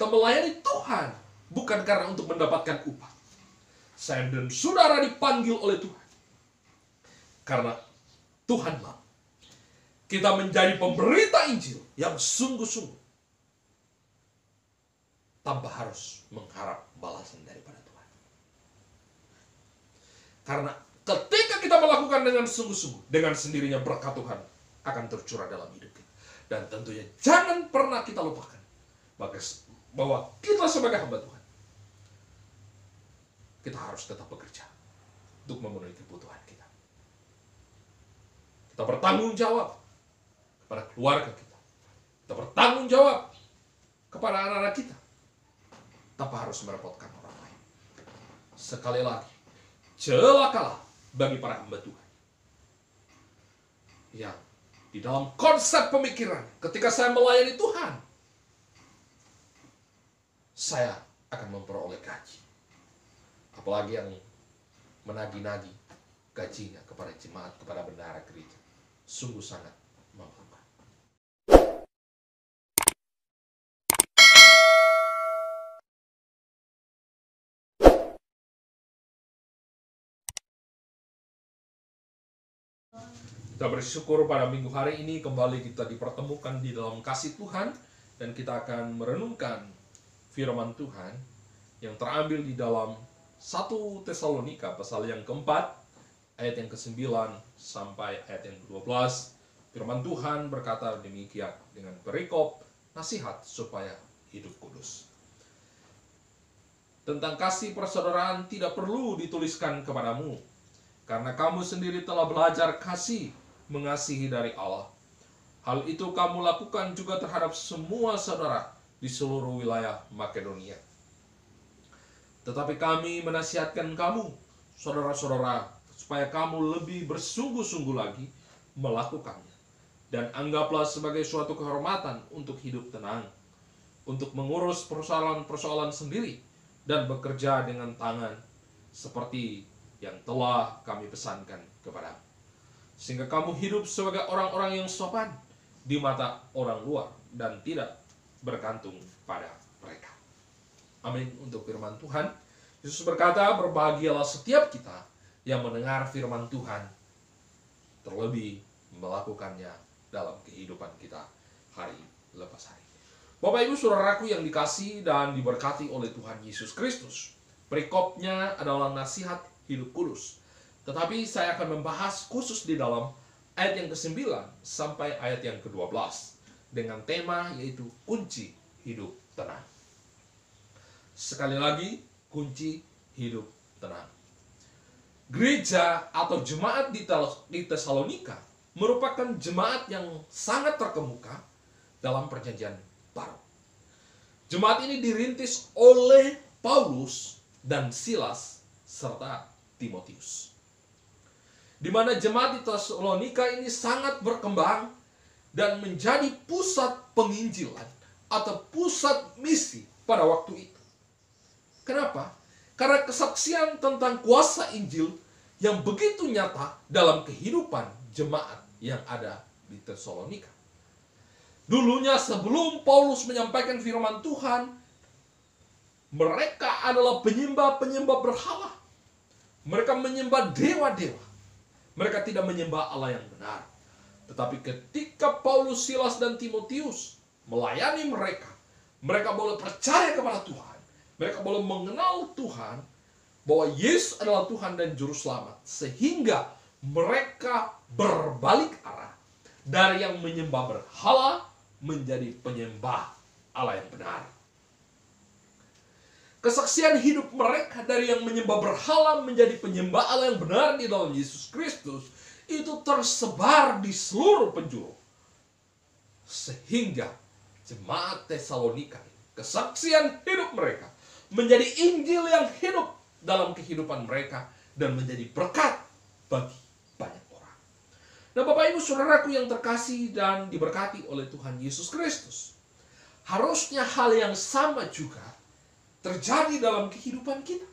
Kita melayani Tuhan bukan karena untuk mendapatkan upah. Saya dan saudara dipanggil oleh Tuhan karena Tuhan mau kita menjadi pemberita Injil yang sungguh-sungguh tanpa harus mengharap balasan daripada Tuhan. Karena ketika kita melakukan dengan sungguh-sungguh, dengan sendirinya berkat Tuhan akan tercurah dalam hidup kita. Dan tentunya jangan pernah kita lupakan bahwa kita sebagai hamba Tuhan, kita harus tetap bekerja untuk memenuhi kebutuhan kita. Kita bertanggung jawab kepada keluarga kita. Kita bertanggung jawab kepada anak-anak kita tanpa harus merepotkan orang lain. Sekali lagi, celakalah bagi para hamba Tuhan yang di dalam konsep pemikiran ketika saya melayani Tuhan, saya akan memperoleh gaji. Apalagi yang menagih-nagih gajinya kepada jemaat, kepada bendahara gereja. Sungguh sangat memalukan. Kita bersyukur pada minggu hari ini kembali kita dipertemukan di dalam kasih Tuhan, dan kita akan merenungkan firman Tuhan yang terambil di dalam 1 Tesalonika pasal yang keempat, ayat yang ke-9 sampai ayat yang ke-12. Firman Tuhan berkata demikian dengan perikop nasihat supaya hidup kudus. Tentang kasih persaudaraan tidak perlu dituliskan kepadamu, karena kamu sendiri telah belajar kasih mengasihi dari Allah. Hal itu kamu lakukan juga terhadap semua saudara di seluruh wilayah Makedonia. Tetapi kami menasihatkan kamu, saudara-saudara, supaya kamu lebih bersungguh-sungguh lagi melakukannya. Dan anggaplah sebagai suatu kehormatan untuk hidup tenang, untuk mengurus persoalan-persoalan sendiri, dan bekerja dengan tangan, seperti yang telah kami pesankan kepadamu. Sehingga kamu hidup sebagai orang-orang yang sopan di mata orang luar dan tidak bergantung pada mereka. Amin untuk firman Tuhan. Yesus berkata, berbahagialah setiap kita yang mendengar firman Tuhan, terlebih melakukannya dalam kehidupan kita hari lepas hari. Bapak Ibu Saudaraku yang dikasihi dan diberkati oleh Tuhan Yesus Kristus, perikopnya adalah nasihat hidup kudus. Tetapi saya akan membahas khusus di dalam ayat yang ke-9 sampai ayat yang ke-12 dengan tema yaitu kunci hidup tenang. Sekali lagi, kunci hidup tenang. Gereja atau jemaat di Tesalonika merupakan jemaat yang sangat terkemuka dalam perjanjian baru. Jemaat ini dirintis oleh Paulus dan Silas serta Timotius. Di mana jemaat di Tesalonika ini sangat berkembang dan menjadi pusat penginjilan atau pusat misi pada waktu itu. Kenapa? Karena kesaksian tentang kuasa Injil yang begitu nyata dalam kehidupan jemaat yang ada di Tesalonika. Dulunya sebelum Paulus menyampaikan firman Tuhan, mereka adalah penyembah-penyembah berhala. Mereka menyembah dewa-dewa. Mereka tidak menyembah Allah yang benar. Tetapi ketika Paulus, Silas, dan Timotius melayani mereka, mereka boleh percaya kepada Tuhan. Mereka boleh mengenal Tuhan, bahwa Yesus adalah Tuhan dan Juru Selamat. Sehingga mereka berbalik arah dari yang menyembah berhala menjadi penyembah Allah yang benar. Kesaksian hidup mereka dari yang menyembah berhala menjadi penyembah Allah yang benar di dalam Yesus Kristus itu tersebar di seluruh penjuru. Sehingga jemaat Tesalonika, kesaksian hidup mereka menjadi Injil yang hidup dalam kehidupan mereka dan menjadi berkat bagi banyak orang. Nah, Bapak Ibu Saudaraku yang terkasih dan diberkati oleh Tuhan Yesus Kristus, harusnya hal yang sama juga terjadi dalam kehidupan kita.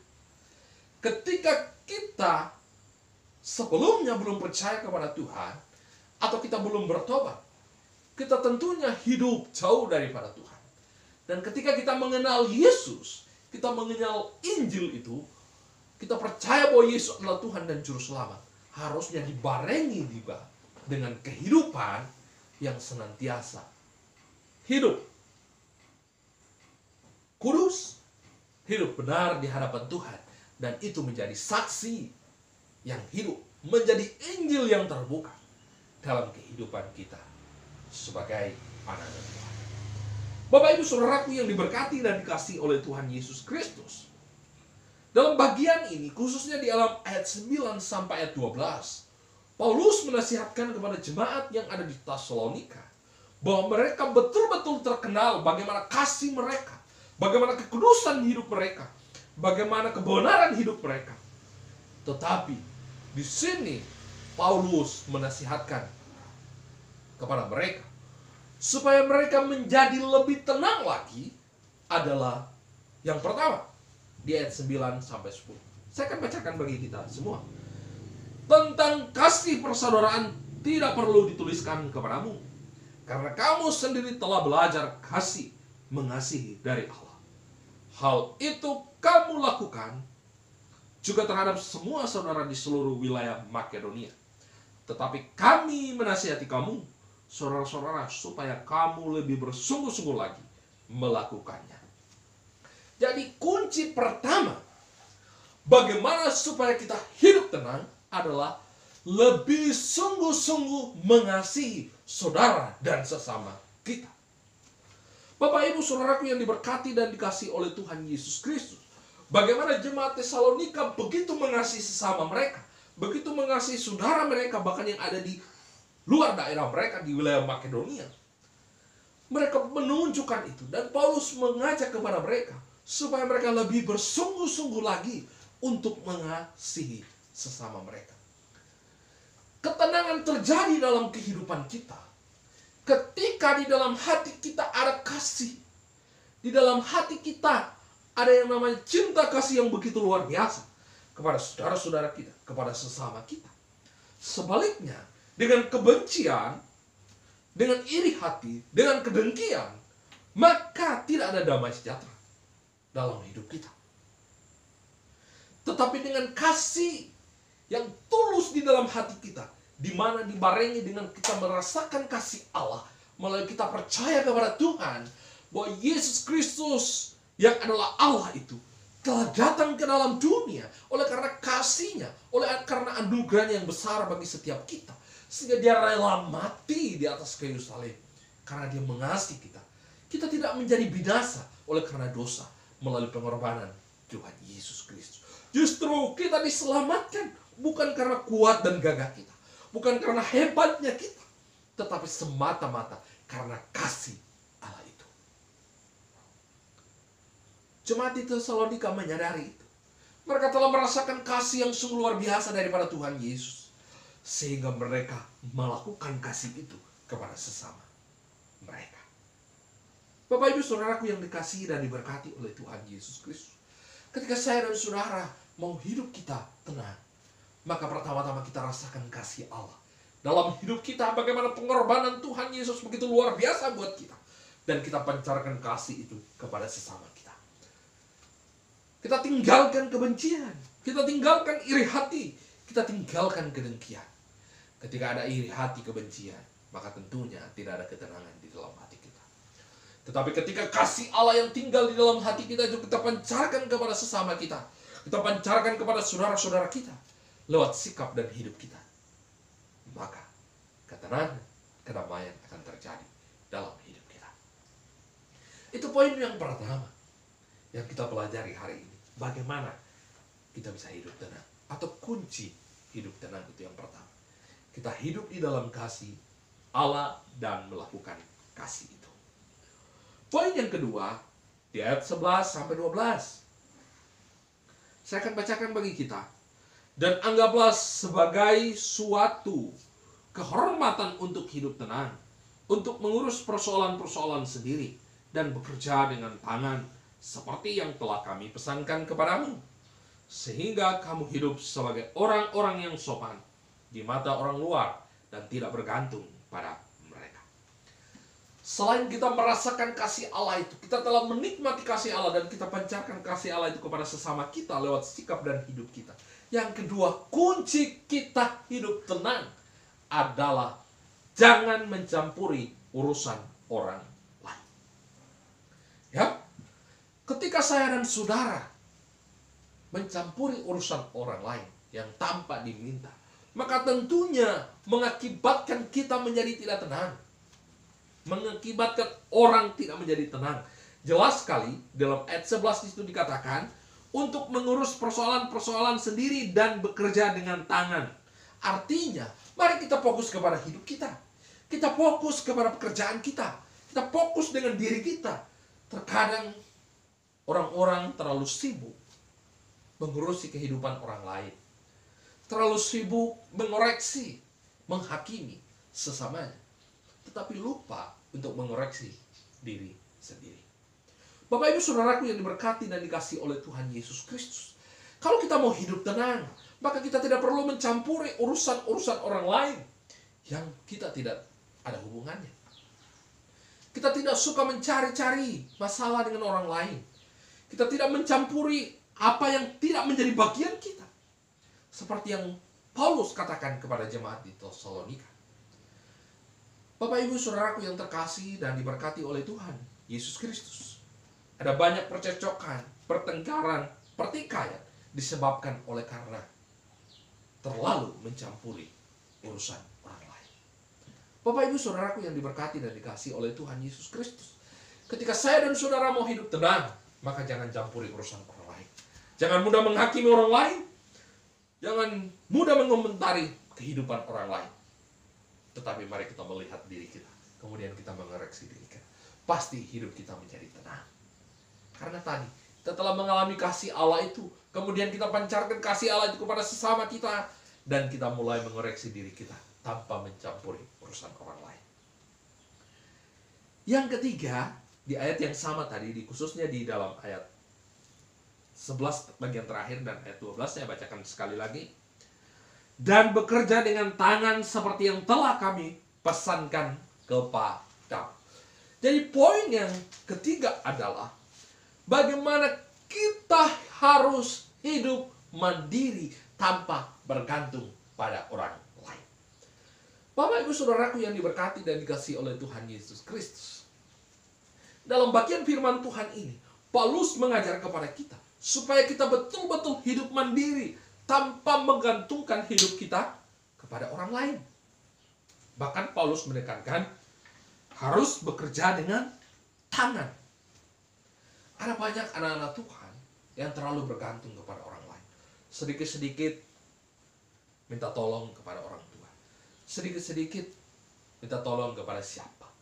Ketika kita sebelumnya belum percaya kepada Tuhan, atau kita belum bertobat, kita tentunya hidup jauh daripada Tuhan. Dan ketika kita mengenal Yesus, kita mengenal Injil itu, kita percaya bahwa Yesus adalah Tuhan dan Juru Selamat, harusnya dibarengi juga dengan kehidupan yang senantiasa hidup kudus, hidup benar di hadapan Tuhan, dan itu menjadi saksi yang hidup, menjadi Injil yang terbuka dalam kehidupan kita sebagai anak-anak Tuhan. Bapak Ibu Saudaraku yang diberkati dan dikasihi oleh Tuhan Yesus Kristus, dalam bagian ini, khususnya di dalam ayat 9 sampai ayat 12, Paulus menasihatkan kepada jemaat yang ada di Tesalonika bahwa mereka betul-betul terkenal bagaimana kasih mereka, bagaimana kekudusan hidup mereka, bagaimana kebenaran hidup mereka. Tetapi di sini Paulus menasihatkan kepada mereka supaya mereka menjadi lebih tenang lagi adalah yang pertama di ayat 9 sampai 10. Saya akan bacakan bagi kita semua. Tentang kasih persaudaraan tidak perlu dituliskan kepadamu, karena kamu sendiri telah belajar kasih mengasihi dari Allah. Hal itu kamu lakukan juga terhadap semua saudara di seluruh wilayah Makedonia. Tetapi kami menasihati kamu, saudara-saudara, supaya kamu lebih bersungguh-sungguh lagi melakukannya. Jadi kunci pertama bagaimana supaya kita hidup tenang adalah lebih sungguh-sungguh mengasihi saudara dan sesama kita. Bapak Ibu Saudaraku yang diberkati dan dikasihi oleh Tuhan Yesus Kristus, bagaimana jemaat Tesalonika begitu mengasihi sesama mereka, begitu mengasihi saudara mereka, bahkan yang ada di luar daerah mereka di wilayah Makedonia. Mereka menunjukkan itu, dan Paulus mengajak kepada mereka supaya mereka lebih bersungguh-sungguh lagi untuk mengasihi sesama mereka. Ketenangan terjadi dalam kehidupan kita ketika di dalam hati kita ada kasih. Di dalam hati kita ada yang namanya cinta kasih yang begitu luar biasa kepada saudara-saudara kita, kepada sesama kita. Sebaliknya, dengan kebencian, dengan iri hati, dengan kedengkian, maka tidak ada damai sejahtera dalam hidup kita. Tetapi dengan kasih yang tulus di dalam hati kita, di mana dibarengi dengan kita merasakan kasih Allah, melalui kita percaya kepada Tuhan, bahwa Yesus Kristus yang adalah Allah itu telah datang ke dalam dunia oleh karena kasih-Nya, oleh karena anugerahnya yang besar bagi setiap kita, sehingga Dia rela mati di atas kayu salib karena Dia mengasihi kita. Kita tidak menjadi binasa oleh karena dosa melalui pengorbanan Tuhan Yesus Kristus. Justru kita diselamatkan bukan karena kuat dan gagah kita, bukan karena hebatnya kita, tetapi semata-mata karena kasih Allah itu. Jemaat di Tesalonika menyadari itu. Mereka telah merasakan kasih yang sungguh luar biasa daripada Tuhan Yesus, sehingga mereka melakukan kasih itu kepada sesama mereka. Bapak Ibu Saudaraku yang dikasihi dan diberkati oleh Tuhan Yesus Kristus, ketika saya dan saudara mau hidup kita tenang, maka pertama-tama kita rasakan kasih Allah dalam hidup kita, bagaimana pengorbanan Tuhan Yesus begitu luar biasa buat kita, dan kita pancarkan kasih itu kepada sesama kita. Kita tinggalkan kebencian, kita tinggalkan iri hati, kita tinggalkan kedengkian. Ketika ada iri hati, kebencian, maka tentunya tidak ada ketenangan di dalam hati kita. Tetapi ketika kasih Allah yang tinggal di dalam hati kita itu kita pancarkan kepada sesama kita, kita pancarkan kepada saudara-saudara kita lewat sikap dan hidup kita, maka ketenangan, kedamaian akan terjadi dalam hidup kita. Itu poin yang pertama yang kita pelajari hari ini. Bagaimana kita bisa hidup tenang, atau kunci hidup tenang itu yang pertama. Kita hidup di dalam kasih Allah dan melakukan kasih itu. Poin yang kedua di ayat 11 sampai 12. Saya akan bacakan bagi kita. Dan anggaplah sebagai suatu kehormatan untuk hidup tenang, untuk mengurus persoalan-persoalan sendiri, dan bekerja dengan tangan, seperti yang telah kami pesankan kepadamu, sehingga kamu hidup sebagai orang-orang yang sopan di mata orang luar, dan tidak bergantung pada mereka. Selain kita merasakan kasih Allah itu, kita telah menikmati kasih Allah dan kita pancarkan kasih Allah itu kepada sesama kita lewat sikap dan hidup kita. Yang kedua, kunci kita hidup tenang adalah jangan mencampuri urusan orang lain. Ya, ketika saya dan saudara mencampuri urusan orang lain yang tanpa diminta, maka tentunya mengakibatkan kita menjadi tidak tenang. Mengakibatkan orang tidak menjadi tenang. Jelas sekali dalam ayat 11 itu dikatakan untuk mengurus persoalan-persoalan sendiri dan bekerja dengan tangan. Artinya, mari kita fokus kepada hidup kita. Kita fokus kepada pekerjaan kita. Kita fokus dengan diri kita. Terkadang orang-orang terlalu sibuk mengurusi kehidupan orang lain. Terlalu sibuk mengoreksi, menghakimi sesamanya. Tetapi lupa untuk mengoreksi diri sendiri. Bapak Ibu Saudaraku yang diberkati dan dikasihi oleh Tuhan Yesus Kristus. Kalau kita mau hidup tenang, maka kita tidak perlu mencampuri urusan-urusan orang lain yang kita tidak ada hubungannya. Kita tidak suka mencari-cari masalah dengan orang lain. Kita tidak mencampuri apa yang tidak menjadi bagian kita. Seperti yang Paulus katakan kepada jemaat di Tesalonika. Bapak Ibu Saudaraku yang terkasih dan diberkati oleh Tuhan Yesus Kristus. Ada banyak percekcokan, pertengkaran, pertikaian disebabkan oleh karena terlalu mencampuri urusan orang lain. Bapak Ibu Saudaraku yang diberkati dan dikasihi oleh Tuhan Yesus Kristus. Ketika saya dan saudara mau hidup tenang, maka jangan campuri urusan orang lain. Jangan mudah menghakimi orang lain. Jangan mudah mengomentari kehidupan orang lain. Tetapi mari kita melihat diri kita. Kemudian kita mengoreksi diri kita. Pasti hidup kita menjadi tenang. Karena tadi kita telah mengalami kasih Allah itu. Kemudian kita pancarkan kasih Allah itu kepada sesama kita. Dan kita mulai mengoreksi diri kita tanpa mencampuri urusan orang lain. Yang ketiga, di ayat yang sama tadi, khususnya di dalam ayat 11 bagian terakhir dan ayat 12, saya bacakan sekali lagi. Dan bekerja dengan tangan seperti yang telah kami pesankan kepadamu. Jadi poin yang ketiga adalah bagaimana kita harus hidup mandiri tanpa bergantung pada orang lain. Bapak Ibu Saudaraku yang diberkati dan dikasihi oleh Tuhan Yesus Kristus. Dalam bagian firman Tuhan ini, Paulus mengajar kepada kita supaya kita betul-betul hidup mandiri tanpa menggantungkan hidup kita kepada orang lain. Bahkan Paulus menekankan harus bekerja dengan tangan. Ada banyak anak-anak Tuhan yang terlalu bergantung kepada orang lain. Sedikit-sedikit minta tolong kepada orang tua. Sedikit-sedikit minta tolong kepada siapa.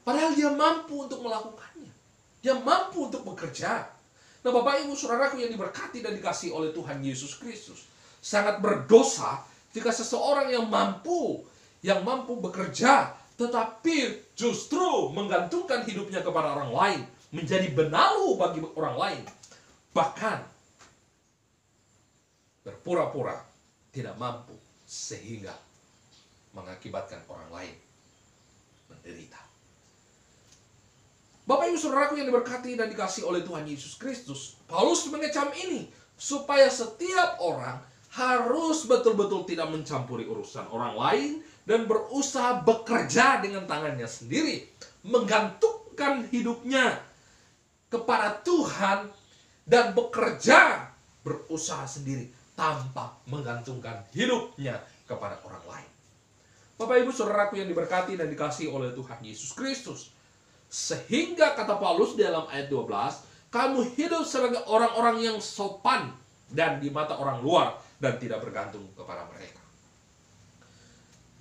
Padahal dia mampu untuk melakukannya. Dia mampu untuk bekerja. Nah, Bapak Ibu Saudaraku yang diberkati dan dikasihi oleh Tuhan Yesus Kristus, sangat berdosa jika seseorang yang mampu bekerja, tetapi justru menggantungkan hidupnya kepada orang lain, menjadi benalu bagi orang lain, bahkan berpura-pura tidak mampu sehingga mengakibatkan orang lain menderita. Bapak Ibu Saudaraku yang diberkati dan dikasihi oleh Tuhan Yesus Kristus, Paulus mengecam ini supaya setiap orang harus betul-betul tidak mencampuri urusan orang lain dan berusaha bekerja dengan tangannya sendiri, menggantungkan hidupnya kepada Tuhan dan bekerja berusaha sendiri tanpa menggantungkan hidupnya kepada orang lain. Bapak Ibu Saudaraku yang diberkati dan dikasihi oleh Tuhan Yesus Kristus, sehingga kata Paulus dalam ayat 12, kamu hidup sebagai orang-orang yang sopan dan di mata orang luar dan tidak bergantung kepada mereka.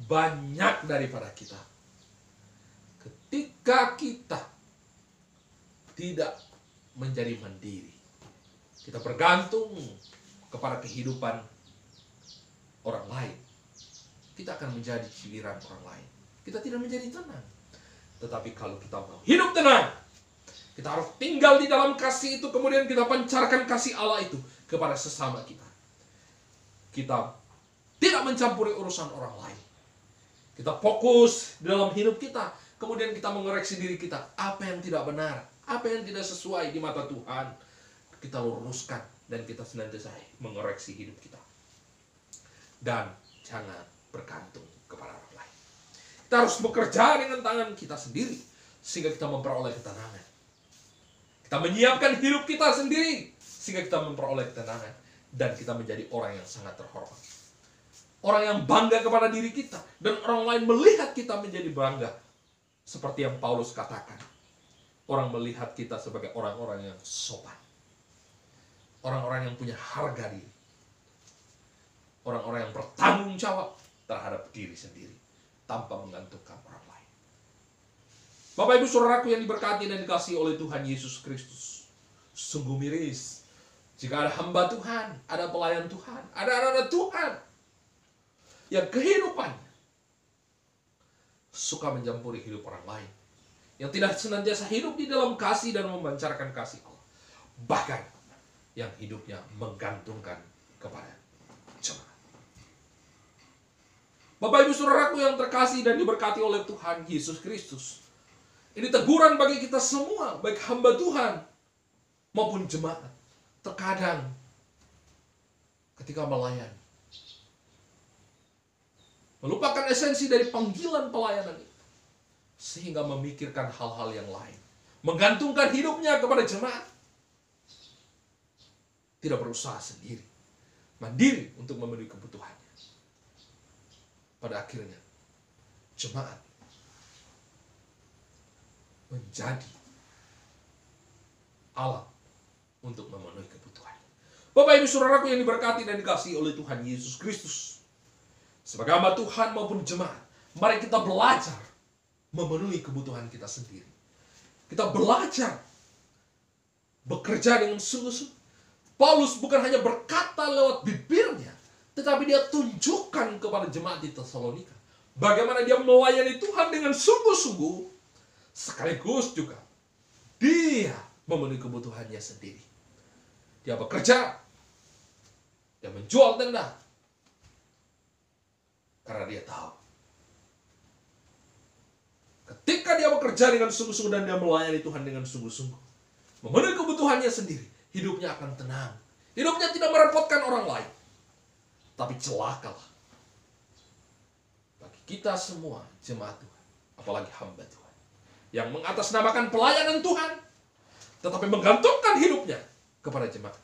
Banyak daripada kita, ketika kita tidak menjadi mandiri, kita bergantung kepada kehidupan orang lain, kita akan menjadi cibiran orang lain. Kita tidak menjadi tenang. Tetapi kalau kita mau hidup tenang, kita harus tinggal di dalam kasih itu, kemudian kita pancarkan kasih Allah itu kepada sesama kita. Kita tidak mencampuri urusan orang lain. Kita fokus di dalam hidup kita kemudian kita mengoreksi diri kita. Apa yang tidak benar, apa yang tidak sesuai di mata Tuhan, kita luruskan dan kita senantiasa mengoreksi hidup kita. Dan jangan bergantung kepada orang lain. Kita harus bekerja dengan tangan kita sendiri sehingga kita memperoleh ketenangan. Kita menyiapkan hidup kita sendiri sehingga kita memperoleh ketenangan dan kita menjadi orang yang sangat terhormat. Orang yang bangga kepada diri kita dan orang lain melihat kita menjadi bangga. Seperti yang Paulus katakan, orang melihat kita sebagai orang-orang yang sopan. Orang-orang yang punya harga diri. Orang-orang yang bertanggung jawab terhadap diri sendiri tanpa menggantungkan orang lain. Bapak Ibu Saudaraku yang diberkati dan dikasihi oleh Tuhan Yesus Kristus, sungguh miris jika ada hamba Tuhan, ada pelayan Tuhan, ada anak-anak Tuhan yang kehidupannya suka mencampuri hidup orang lain, yang tidak senantiasa hidup di dalam kasih dan memancarkan kasih Allah, bahkan yang hidupnya menggantungkan kepada jemaat. Bapak Ibu Saudaraku yang terkasih dan diberkati oleh Tuhan Yesus Kristus, ini teguran bagi kita semua, baik hamba Tuhan maupun jemaat. Terkadang ketika melayani, melupakan esensi dari panggilan pelayanan itu, sehingga memikirkan hal-hal yang lain, menggantungkan hidupnya kepada jemaat, tidak berusaha sendiri, mandiri untuk memenuhi kebutuhannya. Pada akhirnya, jemaat menjadi alat untuk memenuhi kebutuhan. Bapak Ibu Saudaraku yang diberkati dan dikasihi oleh Tuhan Yesus Kristus, sebagai hamba Tuhan maupun jemaat, mari kita belajar memenuhi kebutuhan kita sendiri. Kita belajar bekerja dengan sungguh-sungguh. Paulus bukan hanya berkata lewat bibirnya, tetapi dia tunjukkan kepada jemaat di Tesalonika bagaimana dia melayani Tuhan dengan sungguh-sungguh, sekaligus juga dia memenuhi kebutuhannya sendiri. Dia bekerja, dia menjual tenda, karena dia tahu ketika dia bekerja dengan sungguh-sungguh dan dia melayani Tuhan dengan sungguh-sungguh, memenuhi kebutuhannya sendiri, hidupnya akan tenang. Hidupnya tidak merepotkan orang lain. Tapi celakalah bagi kita semua jemaat Tuhan, apalagi hamba Tuhan, yang mengatasnamakan pelayanan Tuhan, tetapi menggantungkan hidupnya kepada jemaat.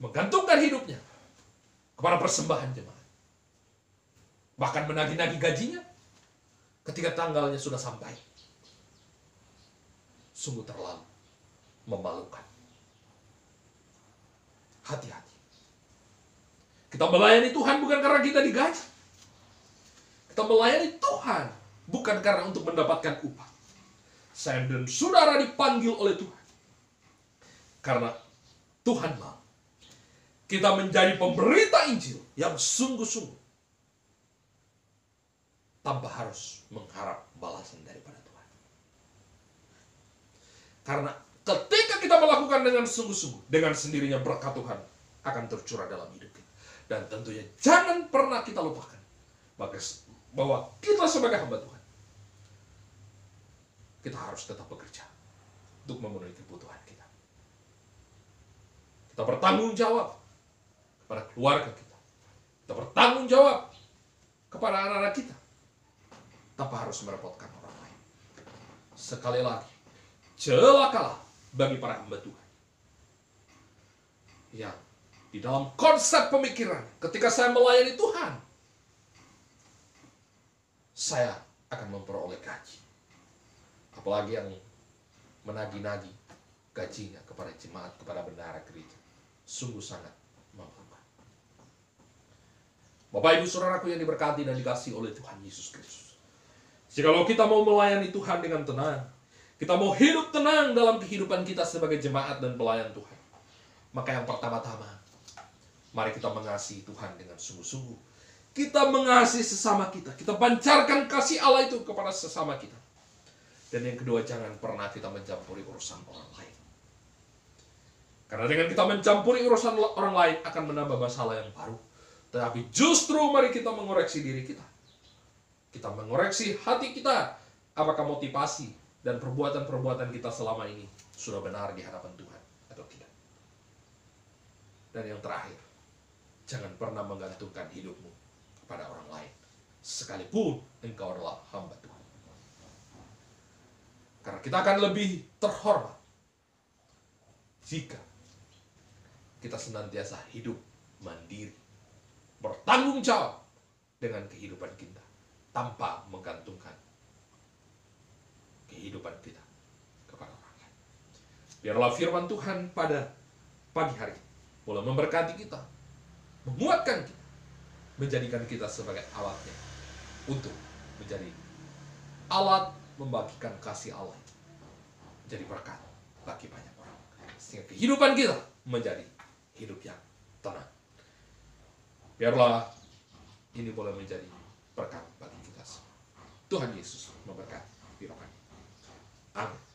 Menggantungkan hidupnya kepada persembahan jemaat. Bahkan menagih-nagih gajinya ketika tanggalnya sudah sampai. Sungguh terlalu memalukan. Hati-hati. Kita melayani Tuhan bukan karena kita digaji. Kita melayani Tuhan bukan karena untuk mendapatkan upah. Saya dan saudara dipanggil oleh Tuhan karena Tuhan mau kita menjadi pemberita Injil yang sungguh-sungguh, tanpa harus mengharap balasan daripada Tuhan. Karena ketika kita melakukan dengan sungguh-sungguh, dengan sendirinya berkat Tuhan akan tercurah dalam hidup kita. Dan tentunya jangan pernah kita lupakan bahwa kita sebagai hamba Tuhan, kita harus tetap bekerja untuk memenuhi kebutuhan kita. Kita bertanggung jawab kepada keluarga kita. Kita bertanggung jawab kepada anak-anak kita, tanpa harus merepotkan orang lain. Sekali lagi, celakalah bagi para hamba Tuhan yang di dalam konsep pemikiran, ketika saya melayani Tuhan, saya akan memperoleh gaji. Apalagi yang menagih-nagih gajinya kepada jemaat, kepada bendahara gereja. Sungguh sangat memalukan. Bapak Ibu Saudaraku yang diberkati dan dikasihi oleh Tuhan Yesus Kristus, jikalau kita mau melayani Tuhan dengan tenang, kita mau hidup tenang dalam kehidupan kita sebagai jemaat dan pelayan Tuhan, maka yang pertama-tama, mari kita mengasihi Tuhan dengan sungguh-sungguh. Kita mengasihi sesama kita. Kita pancarkan kasih Allah itu kepada sesama kita. Dan yang kedua, jangan pernah kita mencampuri urusan orang lain. Karena dengan kita mencampuri urusan orang lain akan menambah masalah yang baru. Tetapi justru mari kita mengoreksi diri kita. Kita mengoreksi hati kita apakah motivasi dan perbuatan-perbuatan kita selama ini sudah benar di hadapan Tuhan atau tidak. Dan yang terakhir, jangan pernah menggantungkan hidupmu kepada orang lain, sekalipun engkau adalah hamba Tuhan. Karena kita akan lebih terhormat jika kita senantiasa hidup mandiri, bertanggung jawab dengan kehidupan kita, tanpa menggantungkan kehidupan kita kepada orang lain. Biarlah firman Tuhan pada pagi hari boleh memberkati kita, menguatkan kita, menjadikan kita sebagai alatnya untuk menjadi alat membagikan kasih Allah, menjadi berkat bagi banyak orang, sehingga kehidupan kita menjadi hidup yang tenang. Biarlah ini boleh menjadi berkat bagi kita semua. Tuhan Yesus memberkati. Amin.